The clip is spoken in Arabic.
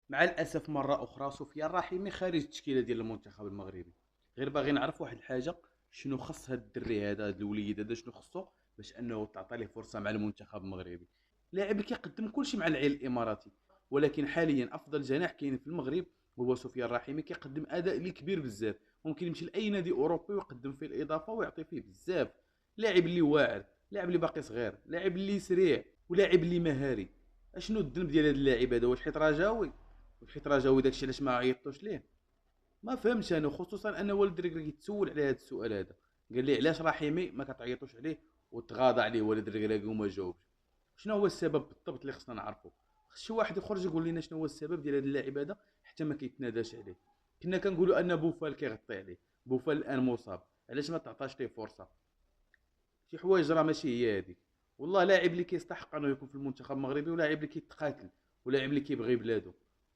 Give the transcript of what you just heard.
مع الاسف مره اخرى سفيان الرحيمي خارج التشكيله ديال المنتخب المغربي. غير باغي نعرف واحد الحاجه، شنو خص هاد الدري هذا، هاد الوليد هذا، شنو خصو باش انه تعطى ليه فرصه مع المنتخب المغربي؟ لاعب اللي كيقدم كلشي مع العيال الاماراتي، ولكن حاليا افضل جناح كاين في المغرب هو سفيان الرحيمي. كيقدم اداء اللي كبير بزاف، ممكن يمشي لاي نادي اوروبي ويقدم فيه الاضافه ويعطي فيه بزاف. لاعب اللي واعر، لاعب اللي باقي صغير، لاعب اللي سريع، ولاعب اللي مهاري. اشنو الذنب ديال هذا اللاعب هذا؟ واش حيت رجاوي؟ حيت رجاوي داكشي علاش ما عيطتوش ليه؟ ما فهمتش انا، خصوصا ان والد الركراكي يتسول على هذا السؤال هذا. قال لي علاش رحيمي ما كتعيطوش عليه؟ وتغاضى عليه والد الركراكي وما جاوبش. شنو هو السبب بالضبط اللي خصنا نعرفه؟ خص شي واحد يخرج يقول لنا شنو هو السبب ديال هذا اللاعب هذا حتى ما كيتناداش عليه. كنا كنقولوا ان بوفال كيغطي عليه، بوفال الان مصاب، علاش ما تعطاش ليه فرصه؟ شي حوايج راه ماشي هي هذيك. والله لاعب اللي كيستحق انه يكون في المنتخب المغربي، ولاعب اللي كيتقاتل، ولاعب اللي كيبغي بلادو.